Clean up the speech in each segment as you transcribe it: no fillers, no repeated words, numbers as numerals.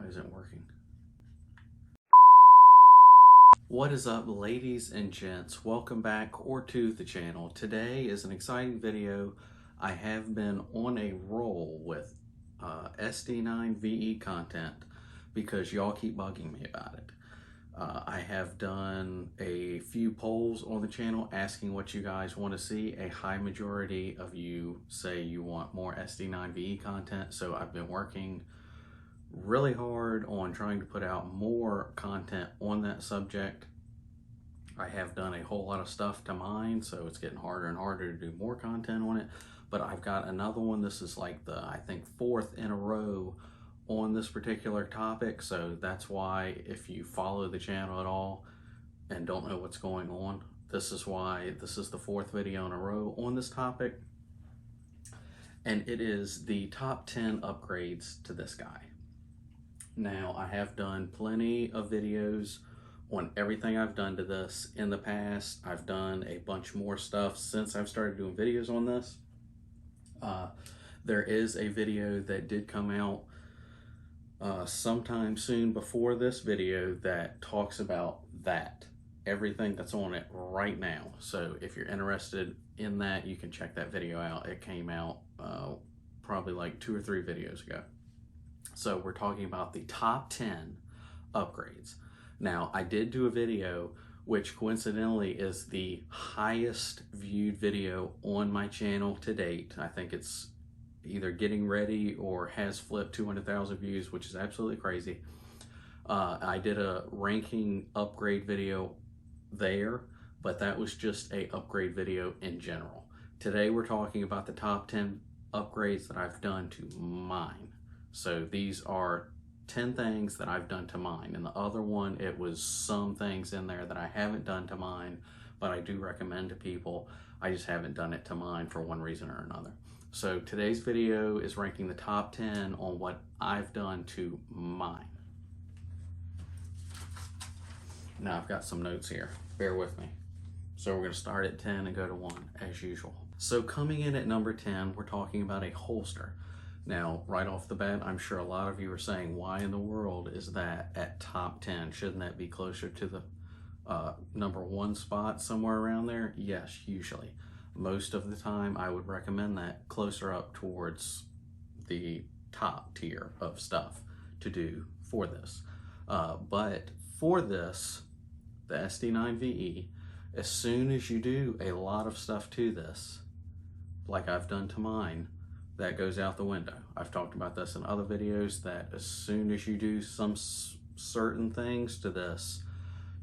isn't working? What is up, ladies and gents? Welcome back or to the channel. Today is an exciting video. I have been on a roll with Sd9 VE content because y'all keep bugging me about it. I have done a few polls on the channel asking what you guys want to see. A high majority of you say you want more Sd9 VE content, so I've been working really hard on trying to put out more content on that subject. I have done a whole lot of stuff to mine, so it's getting harder and harder to do more content on it, but I've got another one. This is like the, I think, 4th in a row on this particular topic, so that's why if you follow the channel at all and don't know what's going on, this is why this is the 4th video in a row on this topic, and it is the top 10 upgrades to this guy. Now, I have done plenty of videos on everything I've done to this in the past. I've done a bunch more stuff since I've started doing videos on this. There is a video that did come out sometime soon before this video that talks about everything that's on it right now. So if you're interested in that, you can check that video out. It came out probably like 2 or 3 videos ago. So we're talking about the top 10 upgrades. Now, I did do a video which coincidentally is the highest viewed video on my channel to date. I think it's either getting ready or has flipped 200,000 views, which is absolutely crazy. I did a ranking upgrade video there, but that was just a upgrade video in general. Today we're talking about the top 10 upgrades that I've done to mine. So these are 10 things that I've done to mine, and the other one, it was some things in there that I haven't done to mine, but I do recommend to people. I just haven't done it to mine for one reason or another. So today's video is ranking the top 10 on what I've done to mine. Now I've got some notes here, bear with me. So we're gonna start at 10 and go to 1 as usual. So coming in at number 10, we're talking about a holster. Now, right off the bat, I'm sure a lot of you are saying, why in the world is that at top 10? Shouldn't that be closer to the number 1 spot, somewhere around there? Yes, usually. Most of the time, I would recommend that closer up towards the top tier of stuff to do for this. But for this, the Sd9 VE, as soon as you do a lot of stuff to this, like I've done to mine, that goes out the window. I've talked about this in other videos, that as soon as you do some certain things to this,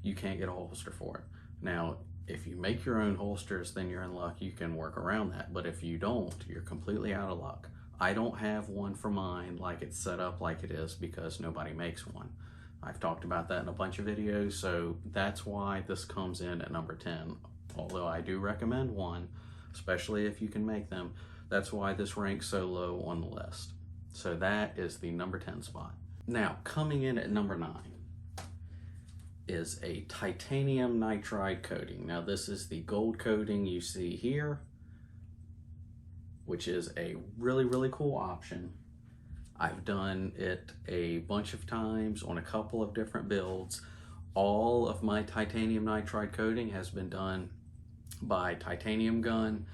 you can't get a holster for it. Now, if you make your own holsters, then you're in luck. You can work around that. But if you don't, you're completely out of luck. I don't have one for mine like it's set up like it is because nobody makes one. I've talked about that in a bunch of videos, so that's why this comes in at number 10. Although I do recommend one, especially if you can make them. That's why this ranks so low on the list. So that is the number 10 spot. Now, coming in at number 9 is a titanium nitride coating. Now, this is the gold coating you see here, which is a really, really cool option. I've done it a bunch of times on a couple of different builds. All of my titanium nitride coating has been done by Titanium Gun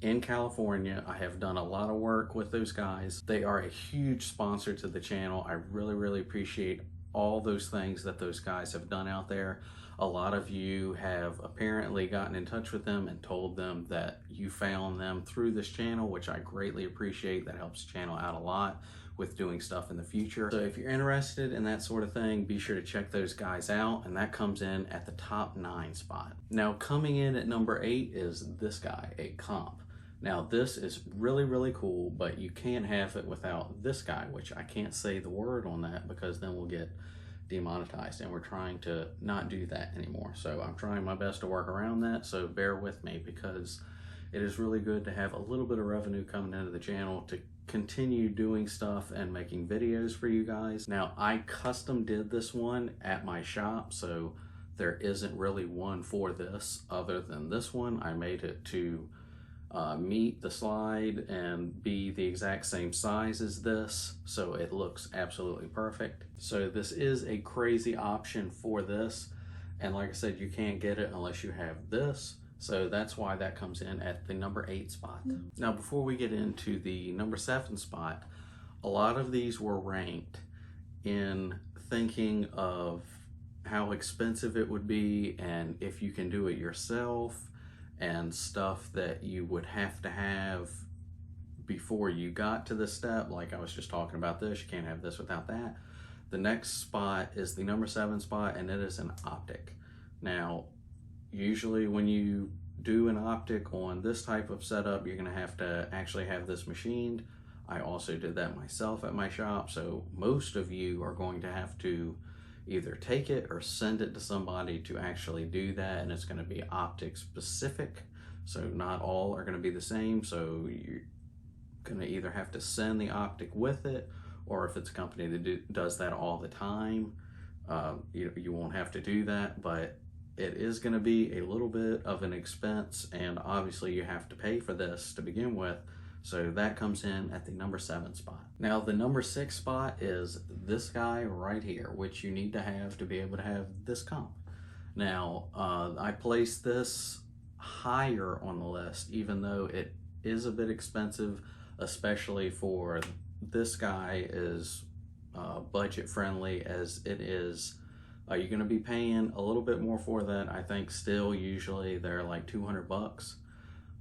in California. I have done a lot of work with those guys. They are a huge sponsor to the channel. I really, really appreciate all those things that those guys have done out there. A lot of you have apparently gotten in touch with them and told them that you found them through this channel, which I greatly appreciate. That helps the channel out a lot with doing stuff in the future. So if you're interested in that sort of thing, be sure to check those guys out, and that comes in at the top 9 spot. Now, coming in at number 8 is this guy, a comp. Now, this is really, really cool, but you can't have it without this guy, which I can't say the word on that because then we'll get demonetized, and we're trying to not do that anymore. So I'm trying my best to work around that, so bear with me because it is really good to have a little bit of revenue coming into the channel to continue doing stuff and making videos for you guys. Now, I custom did this one at my shop, so there isn't really one for this other than this one. I made it to meet the slide and be the exact same size as this, so it looks absolutely perfect. So this is a crazy option for this, and like I said, you can't get it unless you have this, so that's why that comes in at the number 8 spot. Now before we get into the number 7 spot, a lot of these were ranked in thinking of how expensive it would be and if you can do it yourself and stuff that you would have to have before you got to this step. Like I was just talking about this, you can't have this without that. The next spot is the number 7 spot, and it is an Optic. Now, usually when you do an Optic on this type of setup, you're gonna have to actually have this machined. I also did that myself at my shop, so most of you are going to have to either take it or send it to somebody to actually do that, and it's going to be Optic specific, so not all are going to be the same. So you're going to either have to send the Optic with it, or if it's a company that does that all the time, you won't have to do that, but it is going to be a little bit of an expense, and obviously you have to pay for this to begin with. So that comes in at the number 7 spot. Now the number 6 spot is this guy right here, which you need to be able to have this comp. Now I placed this higher on the list, even though it is a bit expensive, especially for this guy is budget friendly as it is. You're gonna be paying a little bit more for that. I think still usually they're like 200 bucks.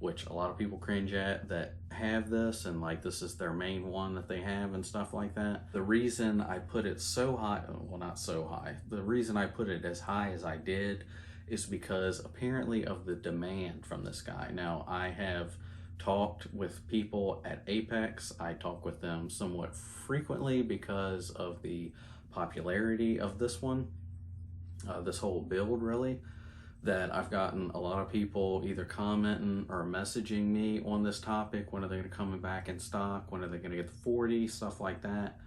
Which a lot of people cringe at that have this, and like this is their main one that they have and stuff like that. The reason I put it so high, well not so high, the reason I put it as high as I did is because apparently of the demand from this guy. Now I have talked with people at Apex. I talk with them somewhat frequently because of the popularity of this one, this whole build really. That I've gotten a lot of people either commenting or messaging me on this topic. When are they going to come back in stock? When are they going to get the 40? Stuff like that.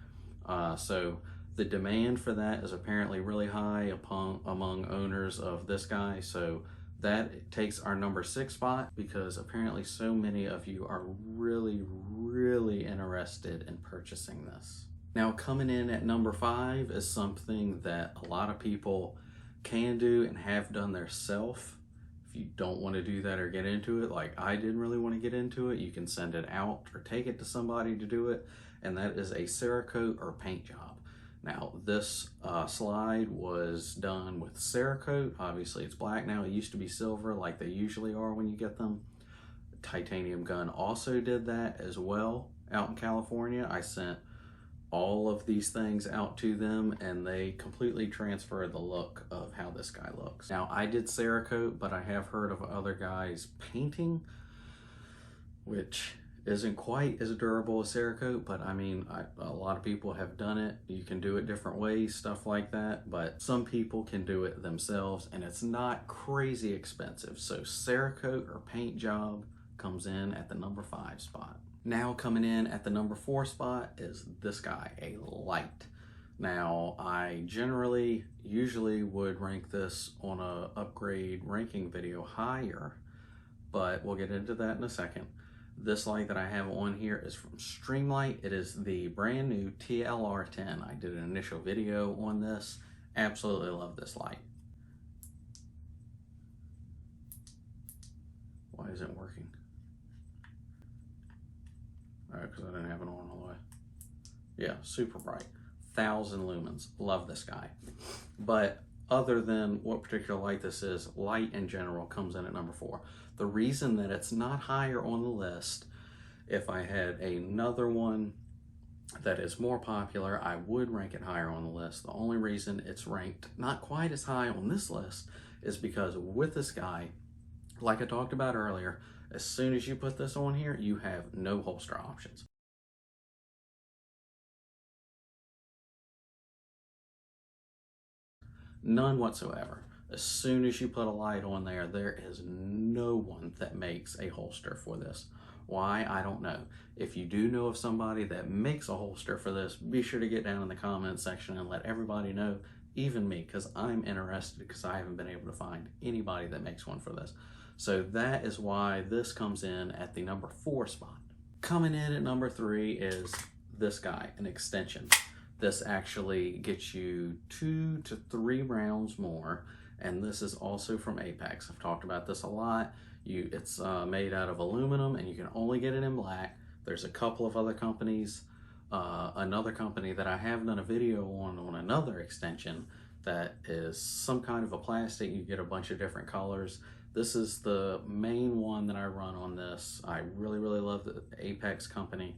So the demand for that is apparently really high among owners of this guy. So that takes our number 6 spot, because apparently so many of you are really, really interested in purchasing this. Now coming in at number 5 is something that a lot of people can do and have done theirself. If you don't want to do that or get into it, like I didn't really want to get into it, you can send it out or take it to somebody to do it, and that is a Cerakote or paint job. Now this slide was done with Cerakote. Obviously it's black now. It used to be silver like they usually are when you get them. Titanium Gun also did that as well out in California. I sent all of these things out to them, and they completely transfer the look of how this guy looks. Now I did Cerakote, but I have heard of other guys painting, which isn't quite as durable as Cerakote, but I mean, a lot of people have done it. You can do it different ways, stuff like that, but some people can do it themselves, and it's not crazy expensive. So Cerakote or paint job comes in at the number 5 spot. Now coming in at the number 4 spot is this guy, a light. Now I usually would rank this on a upgrade ranking video higher, but we'll get into that in a second. This light that I have on here is from Streamlight. It is the brand new TLR10. I did an initial video on this. Absolutely love this light. Why isn't it working? Because I didn't have it on all the way. Yeah, super bright. 1,000 lumens. Love this guy. But other than what particular light this is, light in general comes in at number 4. The reason that it's not higher on the list, if I had another one that is more popular, I would rank it higher on the list. The only reason it's ranked not quite as high on this list is because with this guy, like I talked about earlier, as soon as you put this on here, you have no holster options. None whatsoever. As soon as you put a light on there, there is no one that makes a holster for this. Why? I don't know. If you do know of somebody that makes a holster for this, be sure to get down in the comments section and let everybody know, even me, because I'm interested, because I haven't been able to find anybody that makes one for this. So that is why this comes in at the number 4 spot. Coming in at number 3 is this guy, an extension. This actually gets you 2 to 3 rounds more, and this is also from Apex. I've talked about this a lot. It's made out of aluminum, and you can only get it in black. There's a couple of other companies. Another company that I have done a video on another extension that is some kind of a plastic. You get a bunch of different colors. This is the main one that I run on this. I really love the Apex company.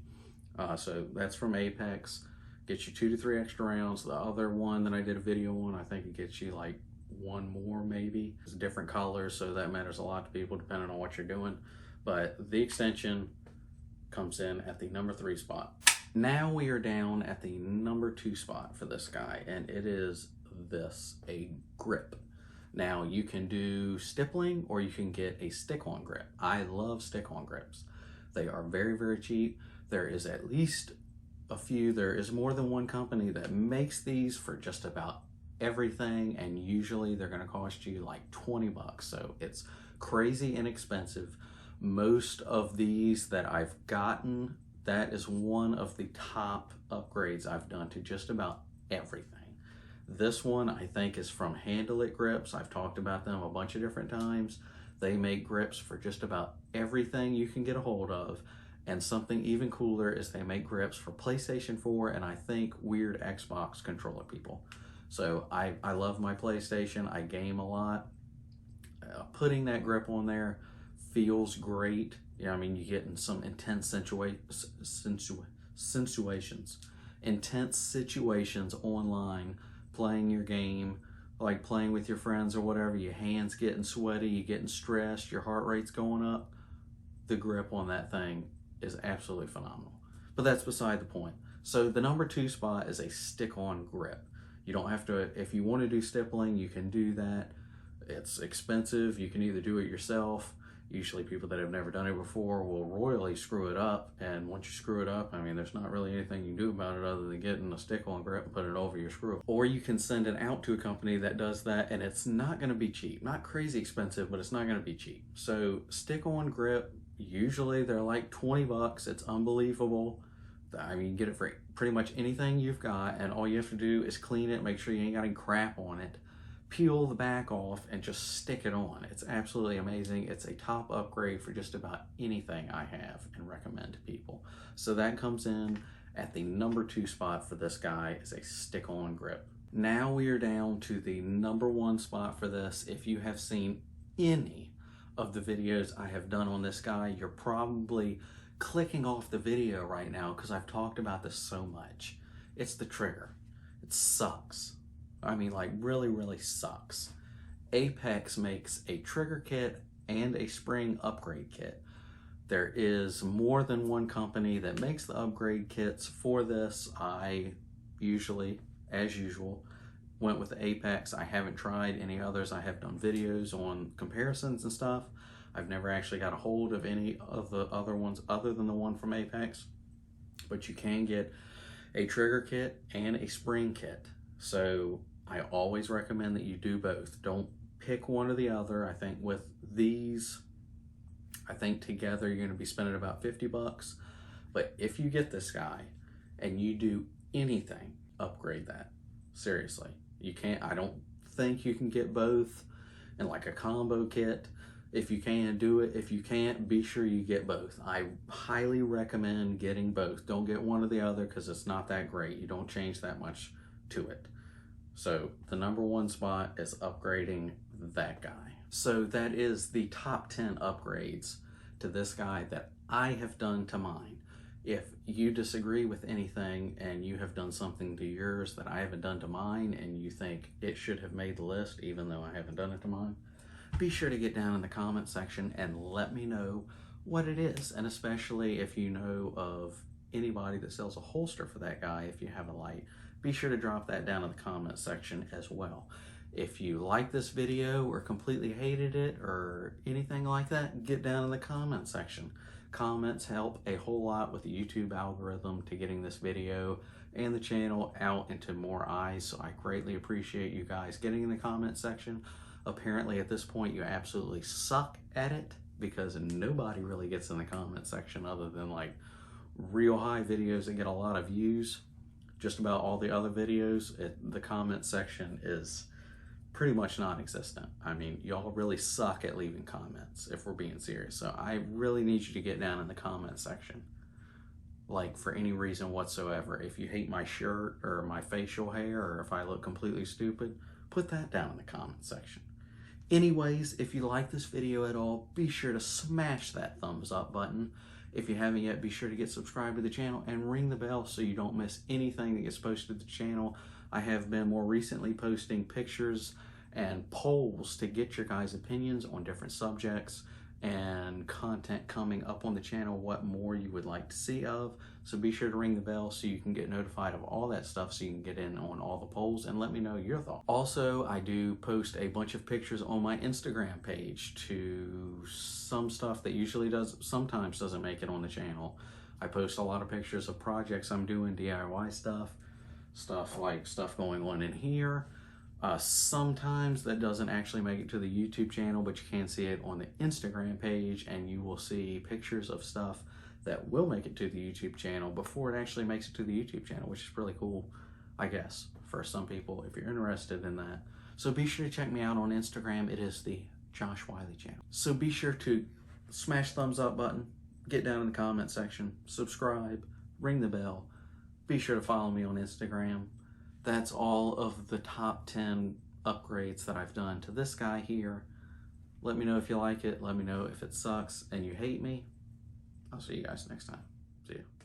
So that's from Apex. Gets you 2 to 3 extra rounds. The other one that I did a video on, I think it gets you like 1 more maybe. It's different colors, so that matters a lot to people depending on what you're doing. But the extension comes in at the number 3 spot. Now we are down at the number 2 spot for this guy, and it is this, a grip. Now you can do stippling or you can get a stick-on grip. I love stick-on grips. They are very cheap. There is at least a few, there is more than one company that makes these for just about everything, and usually they're going to cost you like 20 bucks. So it's crazy inexpensive. Most of these that I've gotten, that is one of the top upgrades I've done to just about everything. This one I think is from Handle It Grips. I've talked about them a bunch of different times. They make grips for just about everything you can get a hold of. And something even cooler is they make grips for PlayStation 4 and I think weird Xbox controller people. So I love my PlayStation. I game a lot. Putting that grip on there feels great. Yeah, I mean, you get in some intense situations online, playing your game, like playing with your friends or whatever. Your hands getting sweaty, you getting stressed, your heart rate's going up. The grip on that thing is absolutely phenomenal. But that's beside the point. So the number 2 spot is a stick-on grip. You don't have to, if you want to do stippling, you can do that. It's expensive. You can either do it yourself. Usually people that have never done it before will royally screw it up. And once you screw it up, I mean, there's not really anything you can do about it other than getting a stick-on grip and put it over your screw. Or you can send it out to a company that does that, and it's not going to be cheap. Not crazy expensive, but it's not going to be cheap. So stick-on grip, usually they're like 20 bucks. It's unbelievable. I mean, you get it for pretty much anything you've got, and all you have to do is clean it, make sure you ain't got any crap on it, peel the back off, and just stick it on. It's absolutely amazing. It's a top upgrade for just about anything I have and recommend to people. So that comes in at the number 2 spot for this guy, is a stick-on grip. Now we are down to the number 1 spot for this. If you have seen any of the videos I have done on this guy, you're probably clicking off the video right now because I've talked about this so much. It's the trigger. It sucks. I mean, like, really sucks. Apex makes a trigger kit and a spring upgrade kit. There is more than one company that makes the upgrade kits for this. I usually, as usual, went with the Apex. I haven't tried any others. I have done videos on comparisons and stuff. I've never actually got a hold of any of the other ones other than the one from Apex. But you can get a trigger kit and a spring kit. So I always recommend that you do both. Don't pick one or the other. I think with these, I think together you're going to be spending about 50 bucks. But if you get this guy and you do anything, upgrade that. Seriously. You can't, I don't think you can get both in like a combo kit. If you can, do it. If you can't, be sure you get both. I highly recommend getting both. Don't get one or the other because it's not that great. You don't change that much to it. So the number 1 spot is upgrading that guy. So that is the top 10 upgrades to this guy that I have done to mine. If you disagree with anything and you have done something to yours that I haven't done to mine and you think it should have made the list even though I haven't done it to mine, be sure to get down in the comment section and let me know what it is. And especially if you know of anybody that sells a holster for that guy, if you have a light, be sure to drop that down in the comment section as well. If you like this video or completely hated it or anything like that, get down in the comment section. Comments help a whole lot with the YouTube algorithm to getting this video and the channel out into more eyes. So I greatly appreciate you guys getting in the comment section. Apparently at this point you absolutely suck at it, because nobody really gets in the comment section other than like real high videos that get a lot of views. Just about all the other videos, the comment section is pretty much non-existent. I mean, y'all really suck at leaving comments, if we're being serious. So I really need you to get down in the comment section, like for any reason whatsoever. If you hate my shirt or my facial hair, or if I look completely stupid, put that down in the comment section. Anyways, if you like this video at all, be sure to smash that thumbs up button. If you haven't yet, be sure to get subscribed to the channel and ring the bell so you don't miss anything that gets posted to the channel. I have been more recently posting pictures and polls to get your guys' opinions on different subjects, and content coming up on the channel, what more you would like to see of. So be sure to ring the bell so you can get notified of all that stuff, so you can get in on all the polls and let me know your thoughts. Also, I do post a bunch of pictures on my Instagram page to some stuff that sometimes doesn't make it on the channel. I post a lot of pictures of projects I'm doing, DIY stuff going on in here. Sometimes that doesn't actually make it to the YouTube channel, but you can see it on the Instagram page, and you will see pictures of stuff that will make it to the YouTube channel before it actually makes it to the YouTube channel, which is really cool, I guess, for some people, if you're interested in that. So be sure to check me out on Instagram. It is the Josh Wiley channel. So be sure to smash thumbs up button, get down in the comment section, subscribe, ring the bell. Be sure to follow me on Instagram. That's all of the top 10 upgrades that I've done to this guy here. Let me know if you like it. Let me know if it sucks and you hate me. I'll see you guys next time. See ya.